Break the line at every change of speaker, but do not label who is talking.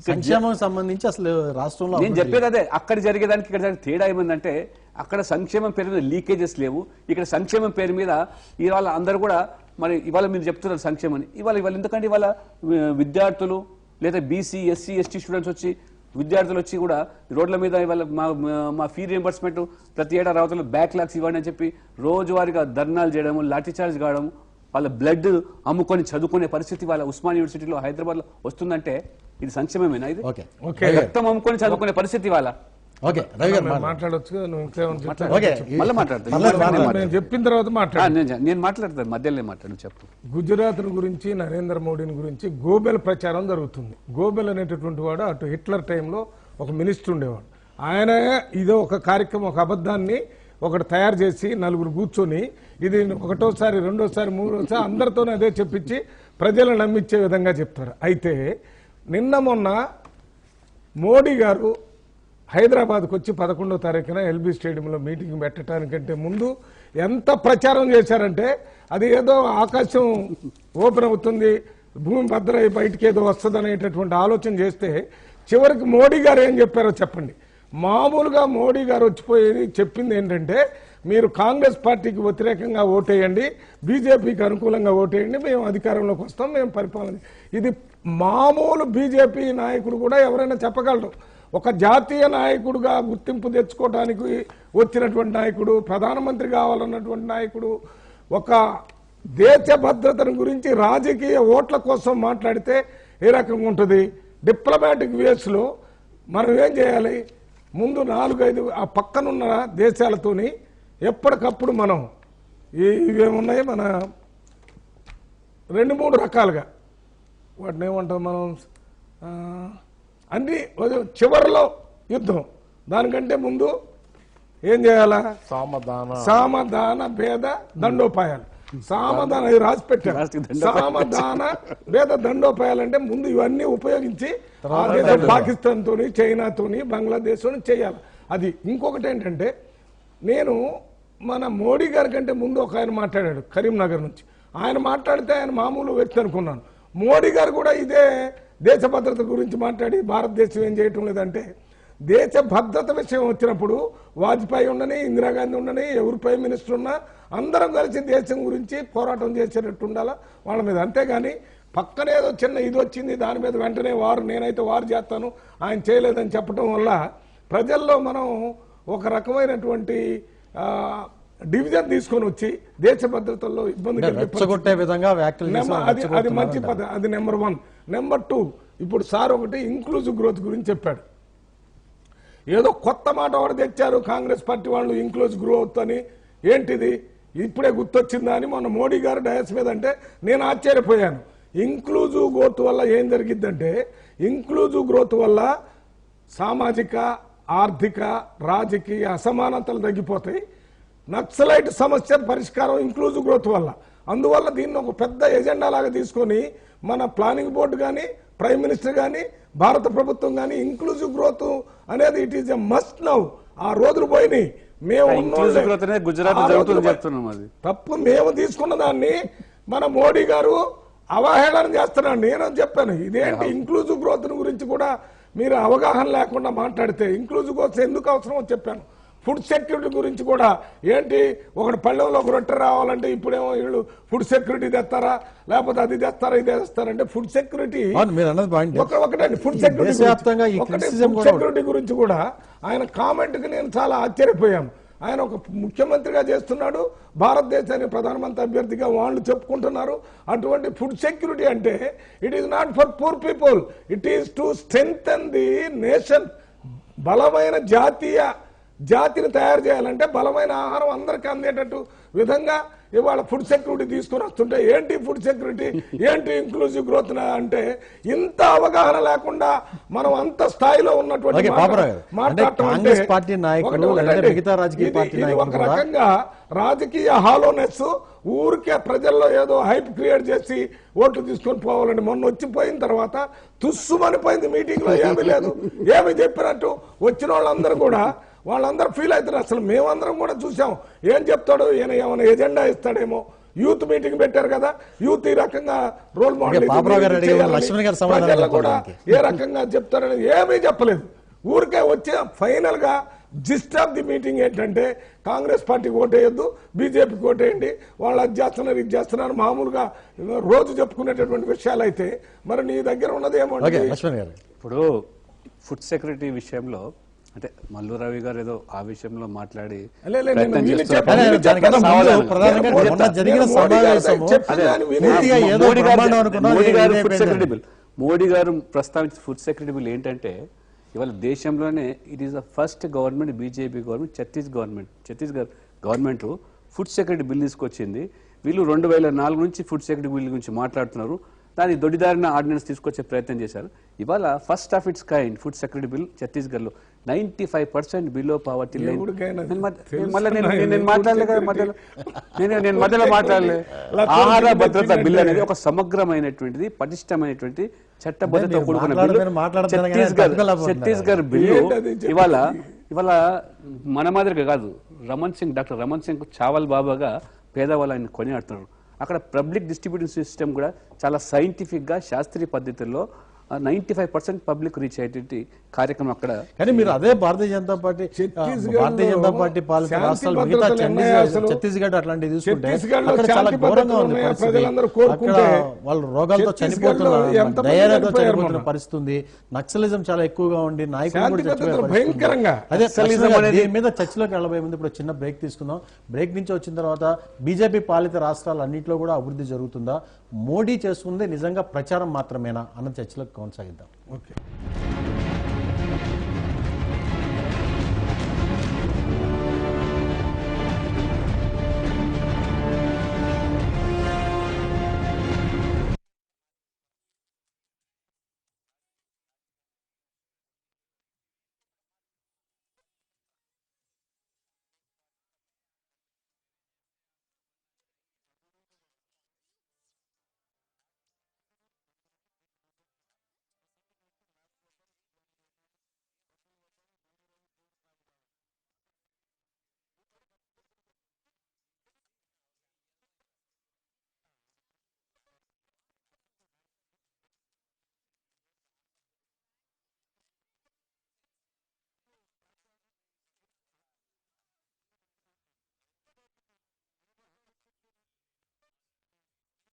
సంక్షేమం సంబంధించి అసలు రాష్ట్రంలో
నేను చెప్పేది అదే. అక్కడ జరిగేదానికి ఇక్కడ జరిగే తేడా ఏమందంటే అక్కడ సంక్షేమం పేరు మీద లీకేజెస్ లేవు, ఇక్కడ సంక్షేమం పేరు మీద ఇవాళ అందరూ కూడా మరి ఇవాళ మీరు చెప్తున్నారు సంక్షేమం ఇవాళ ఎందుకంటే ఇవాళ విద్యార్థులు లేదా బీసీ ఎస్సీ ఎస్టీ స్టూడెంట్స్ వచ్చి విద్యార్థులు వచ్చి కూడా రోడ్ల మీద ఇవాళ మా ఫీ రియంబర్స్మెంట్ ప్రతి ఏటా రావతలు బ్యాక్లాగ్స్ ఇవ్వండి అని చెప్పి రోజువారీగా ధర్నాలు చేయడము, లాఠీ చార్జ్ కావడం, వాళ్ళ బ్లడ్ అమ్ముకొని చదువుకునే పరిస్థితి వాళ్ళ ఉస్మాన్ యూనివర్సిటీలో హైదరాబాద్ లో వస్తుందంటే ఇది సంక్షేమమేనా? ఇది రక్తం అమ్ముకొని చదువుకునే పరిస్థితి వాళ్ళ.
మాట్లాడొచ్చు,
నేను
చెప్పిన తర్వాత
నేను మాట్లాడతాను, మధ్యలో మాట్లాడు చెప్పు.
గుజరాత్ గురించి నరేంద్ర మోడీని గురించి గోబెల్ ప్రచారం జరుగుతుంది. గోబెల్ అనేటటువంటి వాడు అటు హిట్లర్ టైంలో ఒక మినిస్టర్ ఉండేవాడు. ఆయన ఇదో ఒక కార్యక్రమం, ఒక అబద్ధాన్ని ఒకటి తయారు చేసి నలుగురు కూర్చొని ఇది ఒకటోసారి రెండోసారి మూడోసారి అందరితోనే అదే చెప్పించి ప్రజలను నమ్మించే విధంగా చెప్తారు. అయితే నిన్న మొన్న మోడీ గారు హైదరాబాద్కు వచ్చి 11వ తారీఖున ఎల్బీ స్టేడియంలో మీటింగ్ పెట్టడానికంటే ముందు ఎంత ప్రచారం చేశారంటే అది ఏదో ఆకాశం ఓపెన్ అవుతుంది, భూమి భద్రై బయటికి ఏదో వస్తుంది అనేటటువంటి ఆలోచన చేస్తే చివరికి మోడీ గారు ఏం చెప్పారో చెప్పండి. మామూలుగా మోడీ గారు వచ్చిపోయి చెప్పింది ఏంటంటే మీరు కాంగ్రెస్ పార్టీకి వ్యతిరేకంగా ఓటేయండి, బీజేపీకి అనుకూలంగా ఓటేయండి, మేము అధికారంలోకి వస్తాం, మేము పరిపాలన. ఇది మామూలు బీజేపీ నాయకుడు కూడా ఎవరైనా చెప్పగలరు. ఒక జాతీయ నాయకుడుగా గుర్తింపు తెచ్చుకోవడానికి వచ్చినటువంటి నాయకుడు, ప్రధానమంత్రి కావాలన్నటువంటి నాయకుడు, ఒక దేశ భద్రతను గురించి రాజకీయ ఓట్ల కోసం మాట్లాడితే ఏ రకంగా ఉంటుంది? డిప్లొమాటిక్ వేస్లో మనం ఏం చేయాలి? ముందు 4-5 ఆ పక్కనున్న దేశాలతోని ఎప్పటికప్పుడు మనం ఇవేమున్నాయి మన 2-3 రకాలుగా వాటిని ఏమంటాం మనం, అన్ని చివరిలో యుద్ధం. దానికంటే ముందు ఏం చేయాలా? సామధాన భేద దండోపాయాలు. సామధాన రాసి పెట్టారు. సామధాన భేద దండోపాయాలు అంటే ముందు ఇవన్నీ ఉపయోగించి పాకిస్తాన్ తోని, చైనాతోని, బంగ్లాదేశ్ తోని చేయాలి. అది ఇంకొకటి ఏంటంటే, నేను మన మోడీ గారి కంటే ముందు ఒక ఆయన మాట్లాడాడు కరీంనగర్ నుంచి. ఆయన మాట్లాడితే ఆయన మామూలు వ్యక్తి అనుకున్నాను. మోడీ గారు కూడా ఇదే దేశ భద్రత గురించి మాట్లాడి భారతదేశం ఏం చేయటం లేదంటే, దేశ భద్రత విషయం వచ్చినప్పుడు వాజ్పేయి ఉండని, ఇందిరాగాంధీ ఉండని, ఎవరు ప్రైమ్ మినిస్టర్ ఉన్నా అందరం కలిసి దేశం గురించి పోరాటం చేసేటట్టు ఉండాలా వాళ్ళ మీద. అంతేగాని పక్కనేదో చిన్న ఇది వచ్చింది దాని మీద వెంటనే నేనైతే వారు చేస్తాను, ఆయన చేయలేదని చెప్పడం వల్ల ప్రజల్లో మనం ఒక రకమైనటువంటి డివిజన్ తీసుకొని వచ్చి దేశ భద్రతలో ఇబ్బంది
కలిగే విధంగా
అది మంచి పద్ధతి. అది నెంబర్ 1. నెంబర్ 2, ఇప్పుడు సార్ ఒకటి ఇంక్లూజివ్ గ్రోత్ గురించి చెప్పాడు. ఏదో కొత్త మాట ఒకటి తెచ్చారు కాంగ్రెస్ పార్టీ వాళ్ళు, ఇంక్లూజివ్ గ్రోత్ అని. ఏంటిది ఇప్పుడే గుర్తొచ్చిందా అని మొన్న మోడీ గారు డయాస్ మీద అంటే నేను ఆశ్చర్యపోయాను. ఇంక్లూజివ్ గ్రోత్ వల్ల ఏం జరిగిద్దంటే, ఇంక్లూజివ్ గ్రోత్ వల్ల సామాజిక, ఆర్థిక, రాజకీయ అసమానతలు తగ్గిపోతాయి. నక్సలైట్ సమస్య పరిష్కారం ఇంక్లూజివ్ గ్రోత్ వల్ల. అందువల్ల దీన్ని ఒక పెద్ద ఎజెండా లాగా తీసుకొని మన ప్లానింగ్ బోర్డు కానీ, ప్రైమ్ మినిస్టర్ కానీ, భారత ప్రభుత్వం కానీ ఇంక్లూజివ్ గ్రోత్ అనేది it is a must now. ఆ రోజులు పోయినాయి. తప్పు మేము తీసుకున్న దాన్ని మన మోడీ గారు అవహేళన చేస్తున్నాడు. నేను చెప్పాను ఇదేంటి ఇంక్లూజివ్ గ్రోత్ గురించి కూడా మీరు అవగాహన లేకుండా మాట్లాడితే ఇంక్లూజివ్ గ్రోత్ ఎందుకు అవసరమో చెప్పాను. ఫుడ్ సెక్యూరిటీ గురించి కూడా ఏంటి, ఒకటి పళ్ళెంలో ఒక రొట్టె రావాలంటే ఇప్పుడేమో వీళ్ళు ఫుడ్ సెక్యూరిటీ తెస్తారా, లేకపోతే అది తెస్తారా, ఇది తెస్తారంటే ఫుడ్ సెక్యూరిటీ ఒకటండి. ఫుడ్ సెక్యూరిటీ గురించి కూడా ఆయన కామెంట్కి నేను చాలా ఆశ్చర్యపోయాను. ఆయన ఒక ముఖ్యమంత్రిగా చేస్తున్నాడు, భారతదేశానికి ప్రధానమంత్రి అభ్యర్థిగా వాళ్ళు చెప్పుకుంటున్నారు. అటువంటి ఫుడ్ సెక్యూరిటీ అంటే it is not for poor people, it is to strengthen the nation. బలమైన జాతిని తయారు చేయాలంటే బలమైన ఆహారం అందరికీ అందేటట్టు విధంగా ఇవాళ ఫుడ్ సెక్యూరిటీ తీసుకుని వస్తుంటే ఏంటి ఫుడ్ సెక్యూరిటీ, ఏంటి ఇంక్లూజివ్ గ్రోత్ అంటే ఇంత అవగాహన లేకుండా మనం అంత స్థాయిలో ఉన్నటువంటి ఒక రకంగా రాజకీయ హాలోనెస్, ఊరికే ప్రజల్లో ఏదో హైప్ క్రియేట్ చేసి ఓట్లు తీసుకొని పోవాలని. మొన్న వచ్చిపోయిన తర్వాత తుస్సుమనిపోయింది. మీటింగ్ లో ఏమీ లేదు, ఏమి చెప్పినట్టు వచ్చిన వాళ్ళందరూ ఫీల్ అవుతారు. అసలు మేమందరం కూడా చూసాం ఏం చెప్తాడు ఈయన, ఏమైనా ఎజెండా ఇస్తాడేమో, యూత్ మీటింగ్ పెట్టారు కదా, యూత్ ఈ రకంగా రోల్ మోడల్
పాపరావు గారు అడిగిన లక్ష్మణ్ గారు సమాధానం
ప్రజలు కూడా
చెప్పడానికి.
ఏ రకంగా చెప్తారని ఏమీ చెప్పలేదు. ఊరికే వచ్చే ఫైనల్ గా జిస్ట్ ఆఫ్ ది మీటింగ్ ఏంటంటే కాంగ్రెస్ పార్టీకి ఓటేయొద్దు, బీజేపీకి ఓటేయండి, వాళ్ళు అది చేస్తున్నారు ఇది చేస్తున్నారు మామూలుగా రోజు చెప్పుకునేటటువంటి విషయాలు అయితే మరి నీ దగ్గర ఉన్నది ఏమో.
ఓకే లక్ష్మణ్ గారు,
ఇప్పుడు ఫుడ్ సెక్యూరిటీ విషయంలో అంటే మల్లు రవి గారు ఏదో ఆ విషయంలో మాట్లాడి ప్రయత్నం చేస్తున్నారు.
దానికన్నా ముందు ప్రధానంగా మొన్న జరిగిన సమావేశము పూర్తిగా ఏదో బ్రహ్మాండం అనుకున్నాం.
మోడీ గారు ప్రస్తావించిన ఫుడ్ సెక్యూరిటీ బిల్ ఏంటంటే ఇవాళ దేశంలోనే it is the first government, BJP government, Chhattisgarh government food security bill తీసుకొచ్చింది. వీళ్ళు 2004 నుంచి ఫుడ్ సెక్యూరిటీ బిల్ గురించి మాట్లాడుతున్నారు. దాని దొడ్డిదారిన ఆర్డినెన్స్ తీసుకొచ్చే ప్రయత్నం చేశారు. ఇవాళ first of it's kind food security bill ఛత్తీస్గఢ్లో 95% బిలో పావర్టీ లైన్. నేను మాట్లాడలే కదా మధ్యలో, నేను మధ్యలో మాట్లాడలే. ఆహార భద్రత బిల్ అనేది ఒక సమగ్రమైనటువంటిది, పటిష్టమైనటువంటి చట్టబద్ధత కూడుకున్న బిల్లు. ఛత్తీస్గఢ్ బిల్లు ఇవాళ మన మాదిరిగా కాదు. డాక్టర్ రమణ్ సింగ్ చావల్ బాబాగా పేదవాళ్ళు ఆయన కొనియాడుతున్నారు. అక్కడ పబ్లిక్ డిస్ట్రిబ్యూషన్ సిస్టమ్ కూడా చాలా సైంటిఫిక్ గా శాస్త్రీయ పద్ధతుల్లో 95% పబ్లిక్ రీచ్ అయ్యేటువంటి కార్యక్రమం అక్కడ.
కానీ మీరు అదే భారతీయ జనతా పార్టీ పాలిత రాష్ట్రాలు మిగతా ఛత్తీస్గఢ్ అట్లాంటివి చూసుకుంటే అక్కడ చాలా ఘోరంగా ఉంది పరిస్థితి. అక్కడ వాళ్ళు రోగాలతో చనిపోతున్న, డయేరియాతో చనిపోతున్న పరిస్థితి ఉంది. నక్సలిజం చాలా ఎక్కువగా ఉండి నాయకులు కూడా చచ్చిపోయారు. అదే దీని మీద చర్చలోకి వెళ్ళబోయే ముందు ఇప్పుడు చిన్న బ్రేక్ తీసుకుందాం. బ్రేక్ నుంచి వచ్చిన తర్వాత బీజేపీ పాలిత రాష్ట్రాలు అన్నింటిలో కూడా అభివృద్ధి జరుగుతుందా, మోడీ చేస్తుంది నిజంగా ప్రచారం మాత్రమేనా అన్న చర్చలకు కొనసాగిద్దాం.
ఓకే.